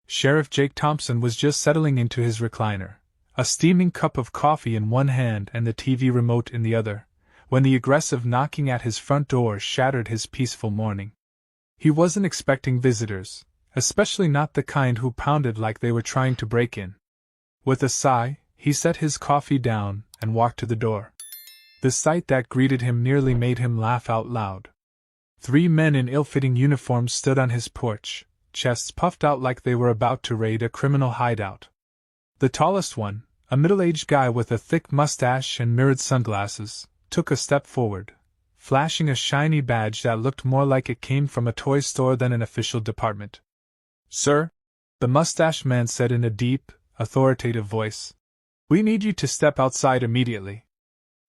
Sheriff Jake Thompson was just settling into his recliner, a steaming cup of coffee in one hand and the TV remote in the other, when the aggressive knocking at his front door shattered his peaceful morning. He wasn't expecting visitors, especially not the kind who pounded like they were trying to break in. With a sigh, he set his coffee down and walked to the door. The sight that greeted him nearly made him laugh out loud. 3 men in ill-fitting uniforms stood on his porch, chests puffed out like they were about to raid a criminal hideout. The tallest one, a middle-aged guy with a thick mustache and mirrored sunglasses, took a step forward, flashing a shiny badge that looked more like it came from a toy store than an official department. "Sir," the mustached man said in a deep, authoritative voice, "we need you to step outside immediately."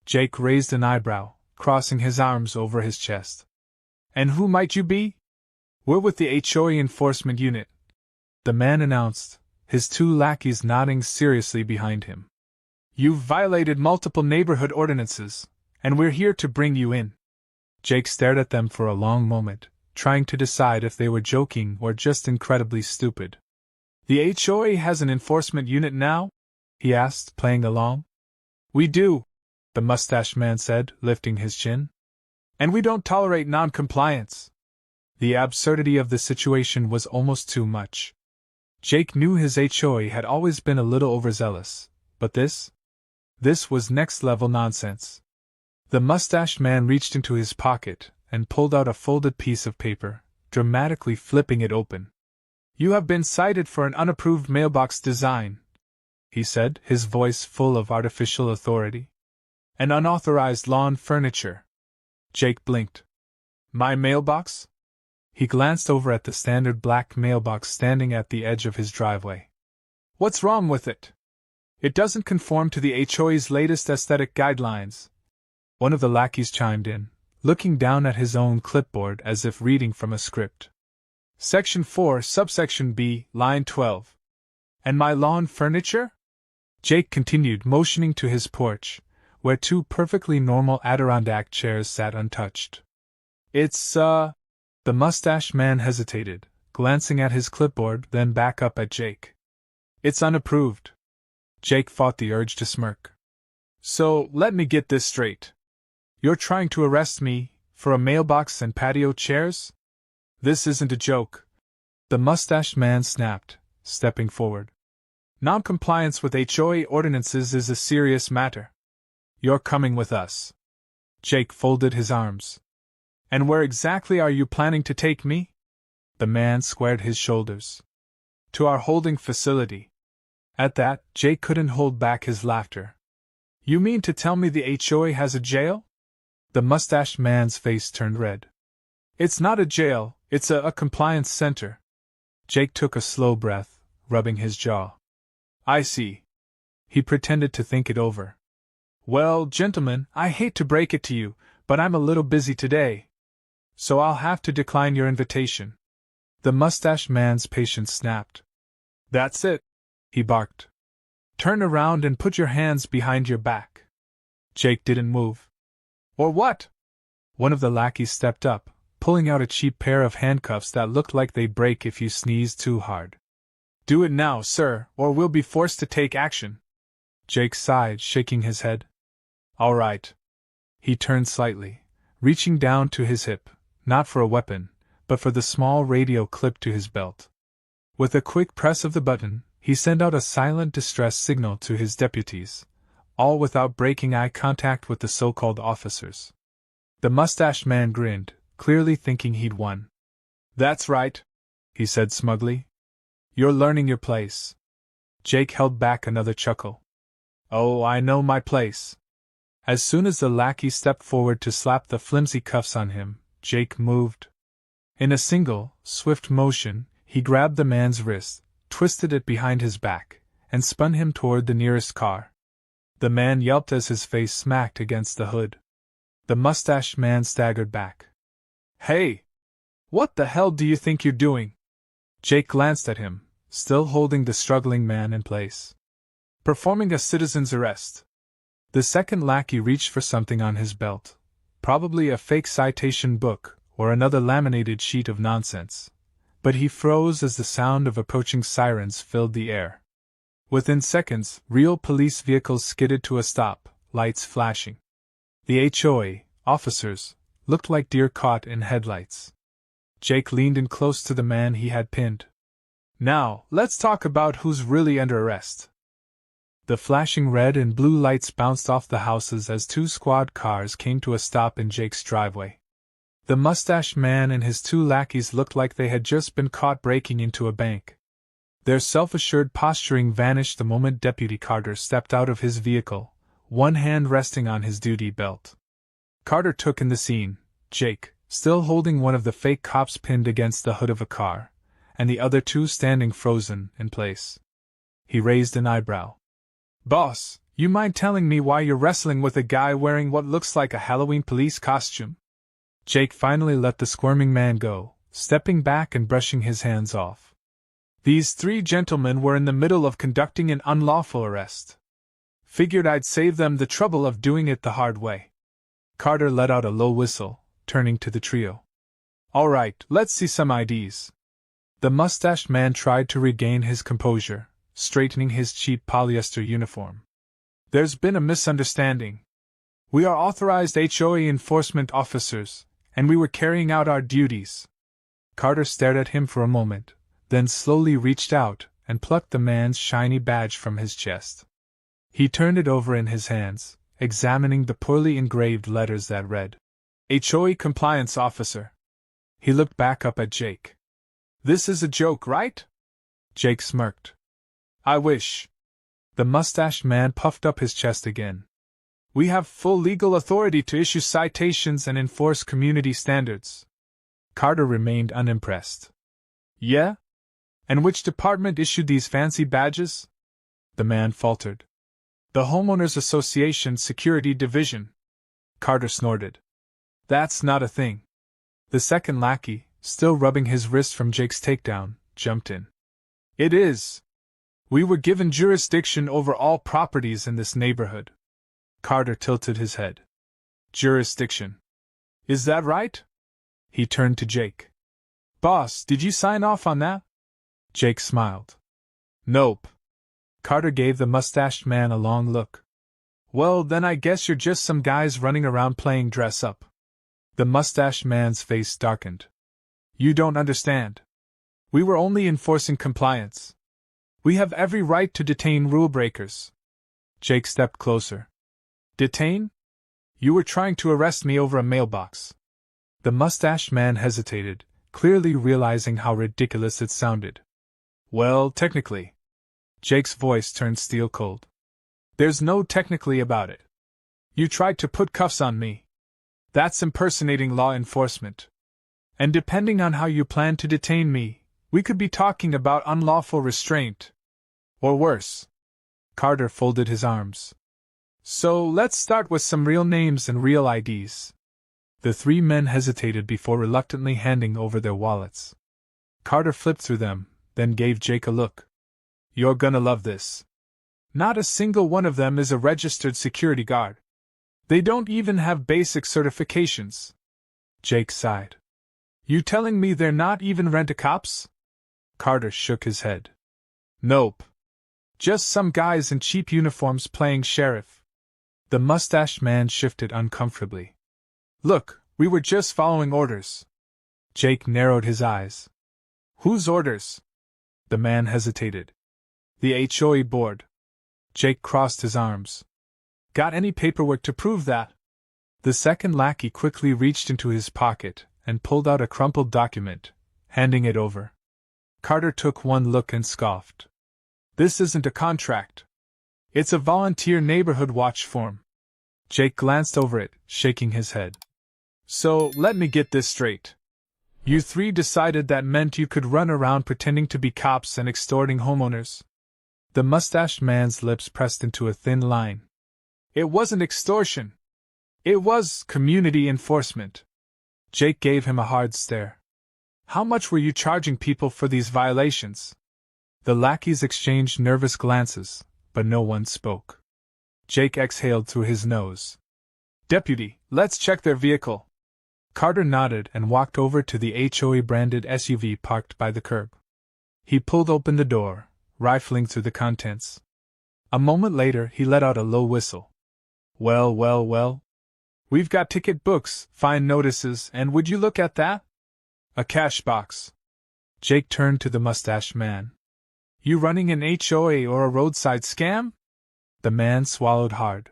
Jake raised an eyebrow, crossing his arms over his chest. "And who might you be?" "We're with the HOA enforcement unit," the man announced, his 2 lackeys nodding seriously behind him. "You've violated multiple neighborhood ordinances, and we're here to bring you in." Jake stared at them for a long moment, trying to decide if they were joking or just incredibly stupid. "The HOA has an enforcement unit now?" he asked, playing along. "We do," the mustached man said, lifting his chin. "And we don't tolerate non-compliance." The absurdity of the situation was almost too much. Jake knew his HOA had always been a little overzealous, but this was next-level nonsense. The mustached man reached into his pocket and pulled out a folded piece of paper, dramatically flipping it open. "You have been cited for an unapproved mailbox design," he said, his voice full of artificial authority. "And unauthorized lawn furniture." Jake blinked. "My mailbox?" He glanced over at the standard black mailbox standing at the edge of his driveway. "What's wrong with it?" "It doesn't conform to the HOA's latest aesthetic guidelines," one of the lackeys chimed in, looking down at his own clipboard as if reading from a script. "Section 4, subsection B, line 12. And my lawn furniture?" Jake continued, motioning to his porch, where 2 perfectly normal Adirondack chairs sat untouched. "It's, The mustached man hesitated, glancing at his clipboard, then back up at Jake. "It's unapproved." Jake fought the urge to smirk. "So, let me get this straight. You're trying to arrest me for a mailbox and patio chairs? This isn't a joke," the mustached man snapped, stepping forward. "Non-compliance with HOA ordinances is a serious matter. You're coming with us." Jake folded his arms. "And where exactly are you planning to take me?" The man squared his shoulders. "To our holding facility." At that, Jake couldn't hold back his laughter. "You mean to tell me the HOA has a jail?" The mustached man's face turned red. "It's not a jail, it's a compliance center." Jake took a slow breath, rubbing his jaw. "I see." He pretended to think it over. "Well, gentlemen, I hate to break it to you, but I'm a little busy today, so I'll have to decline your invitation." The mustached man's patience snapped. "That's it," he barked. "Turn around and put your hands behind your back." Jake didn't move. "Or what?" One of the lackeys stepped up, pulling out a cheap pair of handcuffs that looked like they'd break if you sneezed too hard. "Do it now, sir, or we'll be forced to take action." Jake sighed, shaking his head. "All right." He turned slightly, reaching down to his hip, not for a weapon, but for the small radio clipped to his belt. With a quick press of the button, he sent out a silent distress signal to his deputies, all without breaking eye contact with the so-called officers. The mustached man grinned, clearly thinking he'd won. "That's right," he said smugly. "You're learning your place." Jake held back another chuckle. "Oh, I know my place." As soon as the lackey stepped forward to slap the flimsy cuffs on him, Jake moved. In a single, swift motion, he grabbed the man's wrist, twisted it behind his back, and spun him toward the nearest car. The man yelped as his face smacked against the hood. The mustached man staggered back. "Hey! What the hell do you think you're doing?" Jake glanced at him, still holding the struggling man in place. "Performing a citizen's arrest." The second lackey reached for something on his belt, probably a fake citation book or another laminated sheet of nonsense, but he froze as the sound of approaching sirens filled the air. Within seconds, real police vehicles skidded to a stop, lights flashing. The HOA officers looked like deer caught in headlights. Jake leaned in close to the man he had pinned. "Now, let's talk about who's really under arrest." The flashing red and blue lights bounced off the houses as two squad cars came to a stop in Jake's driveway. The mustached man and his two lackeys looked like they had just been caught breaking into a bank. Their self-assured posturing vanished the moment Deputy Carter stepped out of his vehicle, one hand resting on his duty belt. Carter took in the scene, Jake, still holding one of the fake cops pinned against the hood of a car, and the other two standing frozen in place. He raised an eyebrow. "Boss, you mind telling me why you're wrestling with a guy wearing what looks like a Halloween police costume?" Jake finally let the squirming man go, stepping back and brushing his hands off. "These three gentlemen were in the middle of conducting an unlawful arrest. Figured I'd save them the trouble of doing it the hard way." Carter let out a low whistle, turning to the trio. "All right, let's see some IDs." The mustached man tried to regain his composure, straightening his cheap polyester uniform. "There's been a misunderstanding. We are authorized HOA enforcement officers, and we were carrying out our duties." Carter stared at him for a moment, then slowly reached out and plucked the man's shiny badge from his chest. He turned it over in his hands, examining the poorly engraved letters that read, "HOA Compliance Officer." He looked back up at Jake. "This is a joke, right?" Jake smirked. "I wish." The mustached man puffed up his chest again. "We have full legal authority to issue citations and enforce community standards." Carter remained unimpressed. "Yeah? And which department issued these fancy badges?" The man faltered. "The Homeowners Association Security Division." Carter snorted. "That's not a thing." The second lackey, still rubbing his wrist from Jake's takedown, jumped in. "It is. We were given jurisdiction over all properties in this neighborhood." Carter tilted his head. "Jurisdiction. Is that right?" He turned to Jake. "Boss, did you sign off on that?" Jake smiled. "Nope." Carter gave the mustached man a long look. "Well, then I guess you're just some guys running around playing dress-up." The mustached man's face darkened. "You don't understand. We were only enforcing compliance. We have every right to detain rule breakers." Jake stepped closer. "Detain? You were trying to arrest me over a mailbox." The mustached man hesitated, clearly realizing how ridiculous it sounded. "Well, technically." Jake's voice turned steel cold. "There's no technically about it. You tried to put cuffs on me. That's impersonating law enforcement. And depending on how you plan to detain me, we could be talking about unlawful restraint. Or worse." Carter folded his arms. "So let's start with some real names and real IDs." The three men hesitated before reluctantly handing over their wallets. Carter flipped through them, then gave Jake a look. "You're gonna love this. Not a single one of them is a registered security guard. They don't even have basic certifications." Jake sighed. "You telling me they're not even rent-a-cops?" Carter shook his head. "Nope. Just some guys in cheap uniforms playing sheriff." The mustached man shifted uncomfortably. "Look, we were just following orders." Jake narrowed his eyes. "Whose orders?" The man hesitated. "The HOA board." Jake crossed his arms. "Got any paperwork to prove that?" The second lackey quickly reached into his pocket and pulled out a crumpled document, handing it over. Carter took one look and scoffed. "This isn't a contract. It's a volunteer neighborhood watch form." Jake glanced over it, shaking his head. "So, let me get this straight. You three decided that meant you could run around pretending to be cops and extorting homeowners?" The mustached man's lips pressed into a thin line. "It wasn't extortion. It was community enforcement." Jake gave him a hard stare. "How much were you charging people for these violations?" The lackeys exchanged nervous glances, but no one spoke. Jake exhaled through his nose. "Deputy, let's check their vehicle." Carter nodded and walked over to the HOA-branded SUV parked by the curb. He pulled open the door, rifling through the contents. A moment later, he let out a low whistle. Well, well, well. We've got ticket books, fine notices, and would you look at that? A cash box. Jake turned to the mustached man. You running an HOA or a roadside scam? The man swallowed hard.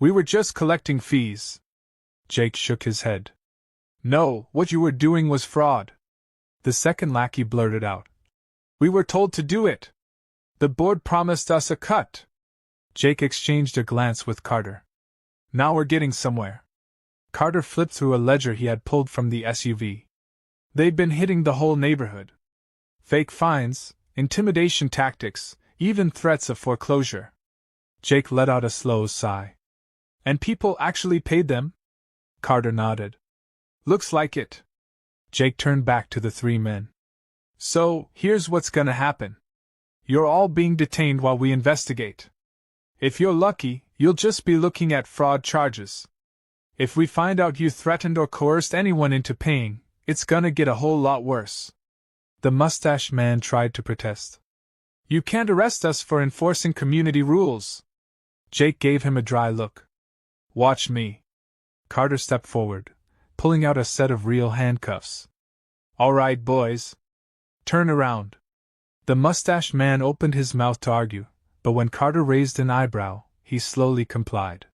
We were just collecting fees. Jake shook his head. No, what you were doing was fraud. The second lackey blurted out. We were told to do it. The board promised us a cut. Jake exchanged a glance with Carter. Now we're getting somewhere. Carter flipped through a ledger he had pulled from the SUV. They'd been hitting the whole neighborhood. Fake fines, intimidation tactics, even threats of foreclosure. Jake let out a slow sigh. And people actually paid them? Carter nodded. Looks like it. Jake turned back to the three men. So, here's what's gonna happen. You're all being detained while we investigate. If you're lucky, you'll just be looking at fraud charges. If we find out you threatened or coerced anyone into paying, it's gonna get a whole lot worse. The mustached man tried to protest. You can't arrest us for enforcing community rules. Jake gave him a dry look. Watch me. Carter stepped forward, pulling out a set of real handcuffs. All right, boys. Turn around. The mustached man opened his mouth to argue, but when Carter raised an eyebrow, he slowly complied.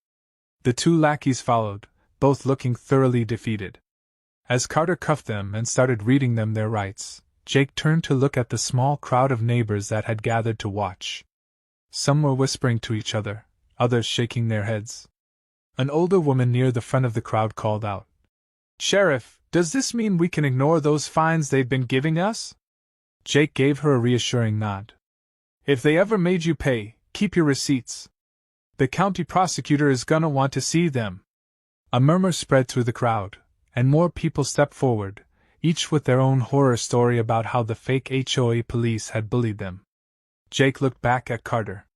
The two lackeys followed, both looking thoroughly defeated. As Carter cuffed them and started reading them their rights, Jake turned to look at the small crowd of neighbors that had gathered to watch. Some were whispering to each other, others shaking their heads. An older woman near the front of the crowd called out. Sheriff, does this mean we can ignore those fines they've been giving us? Jake gave her a reassuring nod. If they ever made you pay, keep your receipts. The county prosecutor is gonna want to see them. A murmur spread through the crowd, and more people stepped forward, each with their own horror story about how the fake HOA police had bullied them. Jake looked back at Carter.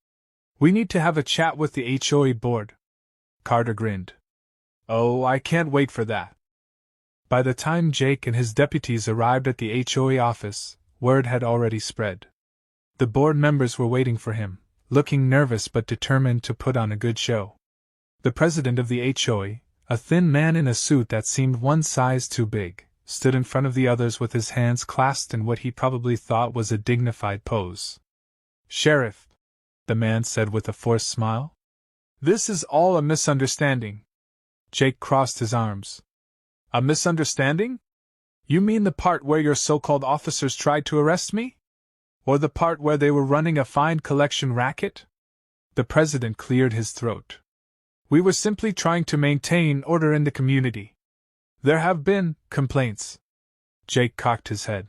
We need to have a chat with the HOA board. Carter grinned. Oh, I can't wait for that. By the time Jake and his deputies arrived at the HOA office, word had already spread. The board members were waiting for him, looking nervous but determined to put on a good show. The president of the HOA, a thin man in a suit that seemed one size too big, stood in front of the others with his hands clasped in what he probably thought was a dignified pose. Sheriff, the man said with a forced smile. This is all a misunderstanding. Jake crossed his arms. A misunderstanding? You mean the part where your so-called officers tried to arrest me? Or the part where they were running a fine collection racket? The president cleared his throat. We were simply trying to maintain order in the community. There have been complaints. Jake cocked his head.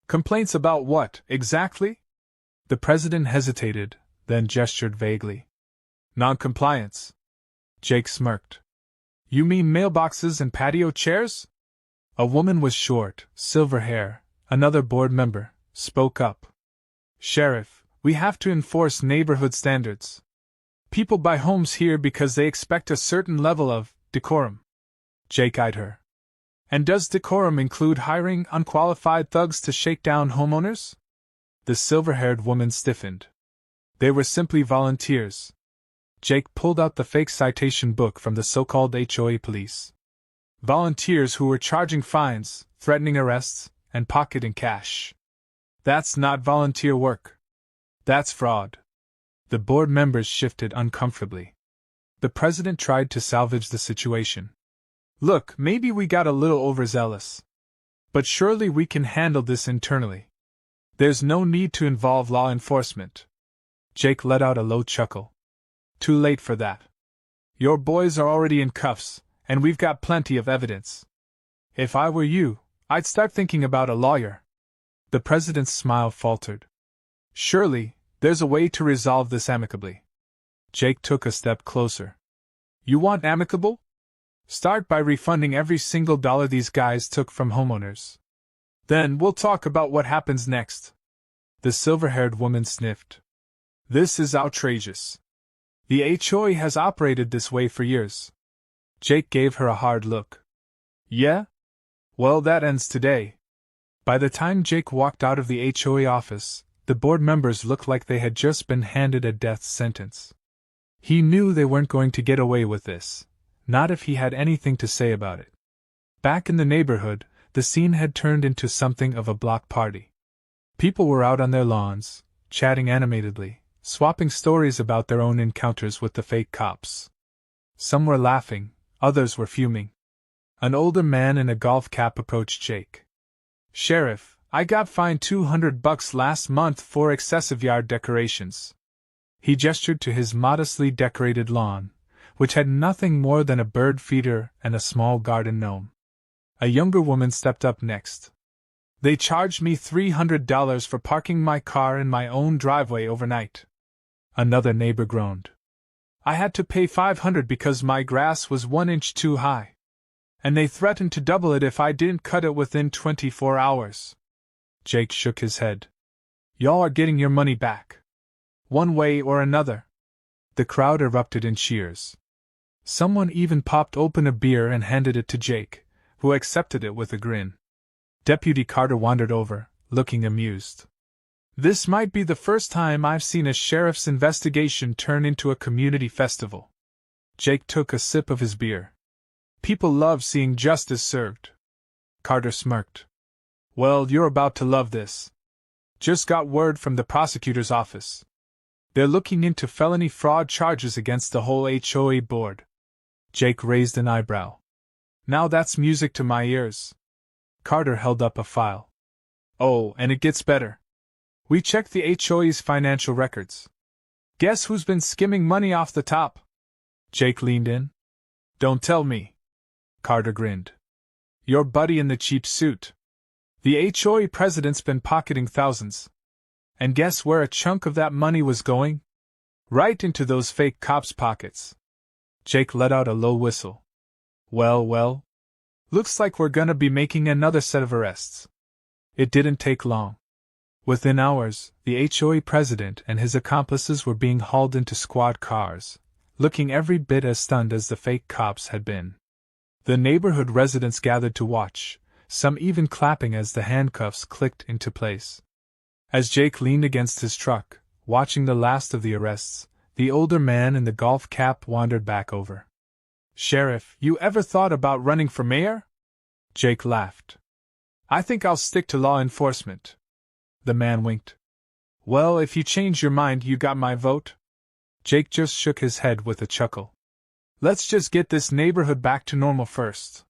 Complaints about what, exactly? The president hesitated, then gestured vaguely. Non-compliance. Jake smirked. You mean mailboxes and patio chairs? A woman with short, silver hair, another board member, spoke up. Sheriff, we have to enforce neighborhood standards. People buy homes here because they expect a certain level of decorum. Jake eyed her. And does decorum include hiring unqualified thugs to shake down homeowners? The silver-haired woman stiffened. They were simply volunteers. Jake pulled out the fake citation book from the so-called HOA police. Volunteers who were charging fines, threatening arrests, and pocketing cash. That's not volunteer work. That's fraud. The board members shifted uncomfortably. The president tried to salvage the situation. Look, maybe we got a little overzealous. But surely we can handle this internally. There's no need to involve law enforcement. Jake let out a low chuckle. Too late for that. Your boys are already in cuffs, and we've got plenty of evidence. If I were you, I'd start thinking about a lawyer. The president's smile faltered. Surely, there's a way to resolve this amicably. Jake took a step closer. You want amicable? Start by refunding every single dollar these guys took from homeowners. Then we'll talk about what happens next. The silver-haired woman sniffed. This is outrageous. The HOA has operated this way for years. Jake gave her a hard look. Yeah? Well, that ends today. By the time Jake walked out of the HOA office, the board members looked like they had just been handed a death sentence. He knew they weren't going to get away with this, not if he had anything to say about it. Back in the neighborhood, the scene had turned into something of a block party. People were out on their lawns, chatting animatedly, swapping stories about their own encounters with the fake cops. Some were laughing, others were fuming. An older man in a golf cap approached Jake. "Sheriff, I got fined $200 last month for excessive yard decorations." He gestured to his modestly decorated lawn, which had nothing more than a bird feeder and a small garden gnome. A younger woman stepped up next. "They charged me $300 for parking my car in my own driveway overnight." Another neighbor groaned. "I had to pay $500 because my grass was 1 inch too high. And they threatened to double it if I didn't cut it within 24 hours. Jake shook his head. "Y'all are getting your money back, one way or another." The crowd erupted in cheers. Someone even popped open a beer and handed it to Jake, who accepted it with a grin. Deputy Carter wandered over, looking amused. "This might be the first time I've seen a sheriff's investigation turn into a community festival." Jake took a sip of his beer. "People love seeing justice served." Carter smirked. "Well, you're about to love this. Just got word from the prosecutor's office. They're looking into felony fraud charges against the whole HOA board." Jake raised an eyebrow. "Now that's music to my ears." Carter held up a file. "Oh, and it gets better. We checked the HOA's financial records. Guess who's been skimming money off the top?" Jake leaned in. "Don't tell me." Carter grinned. "Your buddy in the cheap suit. The HOA president's been pocketing thousands. And guess where a chunk of that money was going? Right into those fake cops' pockets." Jake let out a low whistle. Well, well. Looks like we're gonna be making another set of arrests." It didn't take long. Within hours, the HOA president and his accomplices were being hauled into squad cars, looking every bit as stunned as the fake cops had been. The neighborhood residents gathered to watch, some even clapping as the handcuffs clicked into place. As Jake leaned against his truck, watching the last of the arrests, the older man in the golf cap wandered back over. "Sheriff, you ever thought about running for mayor?" Jake laughed. "I think I'll stick to law enforcement." The man winked. "Well, if you change your mind, you got my vote." Jake just shook his head with a chuckle. "Let's just get this neighborhood back to normal first."